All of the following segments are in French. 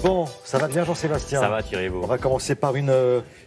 Bon, ça va bien Jean-Sébastien? Ça va Thierry. On va commencer par une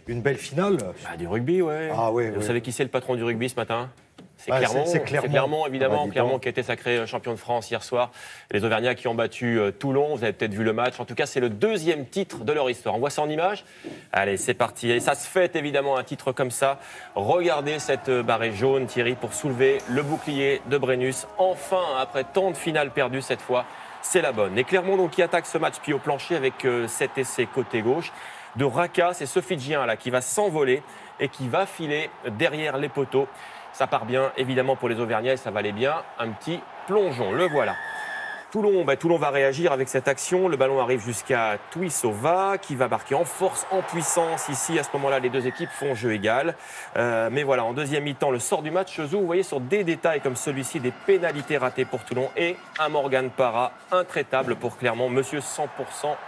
belle finale. Du rugby, ouais. Ah ouais. Vous savez qui c'est le patron du rugby ce matin? C'est Ah, Clermont. c'est Clermont. Clermont, évidemment. Ah bah, Clermont qui a été sacré champion de France hier soir. Les Auvergnats qui ont battu Toulon. Vous avez peut-être vu le match. En tout cas, c'est le deuxième titre de leur histoire. On voit ça en image. Allez, c'est parti. Et ça se fête évidemment un titre comme ça. Regardez cette barrée jaune, Thierry, pour soulever le bouclier de Brennus. Enfin, après tant de finales perdues cette fois, c'est la bonne. Et Clermont donc qui attaque ce match pied au plancher avec cet essai côté gauche de Raka. C'est ce Fidjien là qui va s'envoler et qui va filer derrière les poteaux. Ça part bien, évidemment, pour les Auvergnats et ça valait bien un petit plongeon. Le voilà. Toulon va réagir avec cette action. Le ballon arrive jusqu'à Tuisova qui va marquer en force, en puissance. Ici, à ce moment-là, les deux équipes font jeu égal. Mais voilà, en deuxième mi-temps, le sort du match se joue, vous voyez, sur des détails comme celui-ci, des pénalités ratées pour Toulon et un Morgan Parra intraitable pour Clermont. Monsieur 100%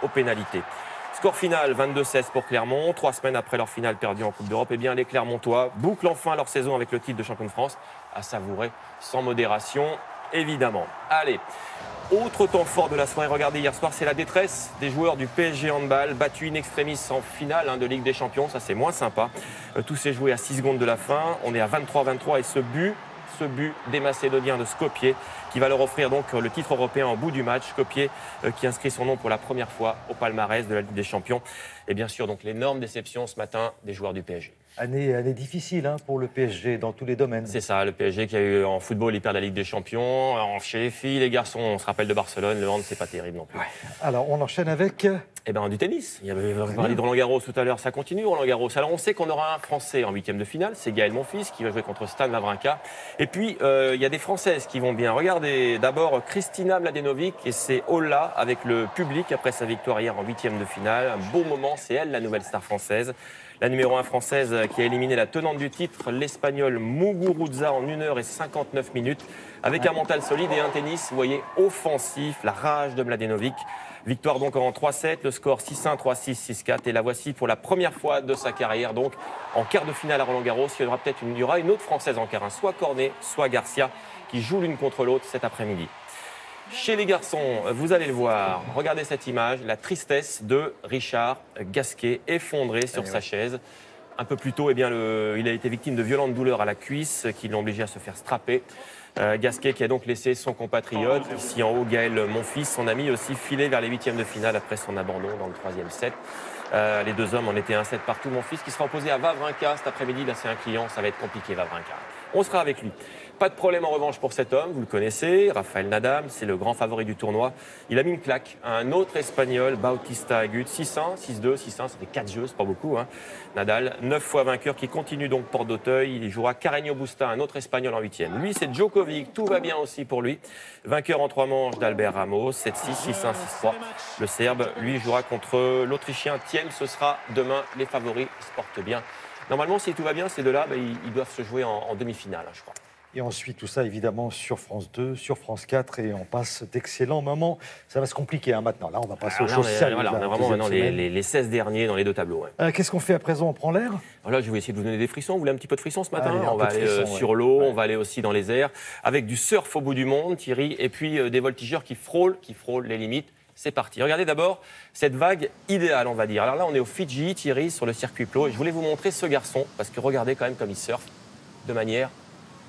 aux pénalités. Score final, 22-16 pour Clermont. 3 semaines après leur finale perdue en Coupe d'Europe, eh bien, les Clermontois bouclent enfin leur saison avec le titre de champion de France. À savourer sans modération, évidemment. Allez, autre temps fort de la soirée, regardez, hier soir, c'est la détresse des joueurs du PSG Handball, battus in extremis en finale de Ligue des Champions. Ça, c'est moins sympa. Tout s'est joué à 6 secondes de la fin. On est à 23-23 et ce but des Macédoniens de Skopje qui va leur offrir donc le titre européen en bout du match. Skopje qui inscrit son nom pour la première fois au palmarès de la Ligue des Champions. Et bien sûr, donc l'énorme déception ce matin des joueurs du PSG. Année difficile pour le PSG dans tous les domaines. C'est ça, le PSG qui a eu en football, il perd la Ligue des Champions. Chez les filles, les garçons, on se rappelle de Barcelone, le hand, c'est pas terrible non plus. Ouais. Alors, on enchaîne avec... du tennis. Il y avait parlé de Roland Garros tout à l'heure, ça continue Roland Garros. Alors on sait qu'on aura un Français en huitième de finale, c'est Gaël Monfils qui va jouer contre Stan Wawrinka. Et puis il y a des Françaises qui vont bien. Regardez d'abord Kristina Mladenovic et c'est Ola avec le public après sa victoire hier en huitième de finale. Un beau moment, c'est elle la nouvelle star française. La numéro 1 française qui a éliminé la tenante du titre, l'Espagnole Muguruza en 1h59 avec un mental solide et un tennis, vous voyez, offensif, la rage de Mladenovic. Victoire donc en 3-7, le score 6-1, 3-6, 6-4 et la voici pour la première fois de sa carrière donc en quart de finale à Roland-Garros. Il y aura une autre française en quart, soit Cornet, soit Garcia qui jouent l'une contre l'autre cet après-midi. Chez les garçons, vous allez le voir, regardez cette image, la tristesse de Richard Gasquet effondré sur sa chaise. Un peu plus tôt, il a été victime de violentes douleurs à la cuisse qui l'ont obligé à se faire strapper. Gasquet qui a donc laissé son compatriote, ici en haut Gaël Monfils, son ami aussi, filé vers les huitièmes de finale après son abandon dans le troisième set. Les deux hommes en étaient 1-7 partout. Monfils qui sera opposé à Wawrinka cet après-midi, là c'est un client, ça va être compliqué Wawrinka. On sera avec lui. Pas de problème en revanche pour cet homme, vous le connaissez, Rafael Nadal, c'est le grand favori du tournoi. Il a mis une claque à un autre Espagnol, Bautista Agut, 6-1, 6-2, 6-1, ça fait 4 jeux, c'est pas beaucoup. Nadal, 9 fois vainqueur, qui continue donc porte d'Auteuil. Il jouera Carreño Busta, un autre Espagnol en 8e. Lui, c'est Djokovic, tout va bien aussi pour lui. Vainqueur en 3 manches d'Albert Ramos, 7-6, 6-1, 6-3. Le Serbe, lui, jouera contre l'Autrichien Thiem. Ce sera demain, les favoris se portent bien. Normalement, si tout va bien, ces deux-là, ils doivent se jouer en demi-finale, je crois. Et ensuite, tout ça, évidemment, sur France 2, sur France 4, et on passe d'excellents moments. Ça va se compliquer maintenant. Là, on va passer aux choses sérieuses. Voilà, on a vraiment maintenant les 16 derniers dans les deux tableaux. Qu'est-ce qu'on fait à présent? On prend l'air? Là, je vais essayer de vous donner des frissons. Vous voulez un petit peu de frissons ce matin? Allez, on va aller sur l'eau, on va aller aussi dans les airs, avec du surf au bout du monde, Thierry, et puis des voltigeurs qui frôlent les limites. C'est parti. Regardez d'abord cette vague idéale, on va dire. Alors là, on est au Fidji, Thierry, sur le circuit plat. Et je voulais vous montrer ce garçon, parce que regardez quand même comme il surfe de manière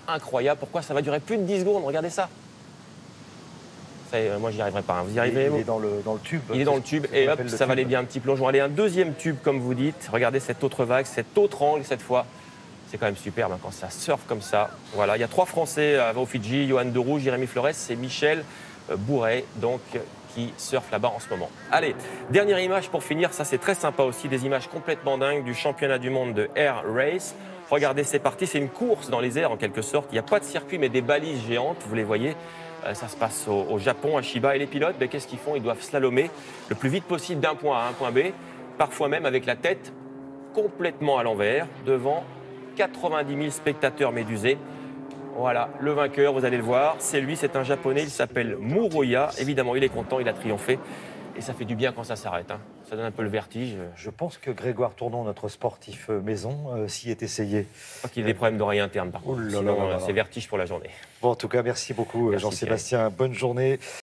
incroyable. Pourquoi ça va durer plus de 10 secondes? Regardez ça. Moi, j'y arriverai pas. Vous y arrivez? Il est dans le tube. Il est dans le tube et hop, ça valait bien un petit plongeon. Allez, un deuxième tube, comme vous dites. Regardez cette autre vague, cet autre angle cette fois. C'est quand même superbe quand ça surfe comme ça. Voilà, il y a 3 Français au Fidji, Johan Deroux, Jérémy Flores et Michel Bourret, donc qui surfe là-bas en ce moment. Allez, dernière image pour finir. Ça, c'est très sympa aussi. Des images complètement dingues du championnat du monde de Air Race. Regardez, c'est parti, c'est une course dans les airs en quelque sorte. Il n'y a pas de circuit mais des balises géantes, vous les voyez. Ça se passe au Japon, à Chiba. Et les pilotes, qu'est-ce qu'ils font? Ils doivent slalomer le plus vite possible d'un point A à un point B, parfois même avec la tête complètement à l'envers, devant 90 000 spectateurs médusés. Voilà, le vainqueur, vous allez le voir, c'est lui, c'est un Japonais, il s'appelle Muroya. Évidemment, il est content, il a triomphé. Et ça fait du bien quand ça s'arrête. Ça donne un peu le vertige. Je pense que Grégoire Tournon, notre sportif maison, s'y est essayé. Je crois qu'il a des problèmes d'oreille interne, par contre. Sinon, c'est vertige pour la journée. Bon, en tout cas, merci beaucoup, Jean-Sébastien. Bonne journée.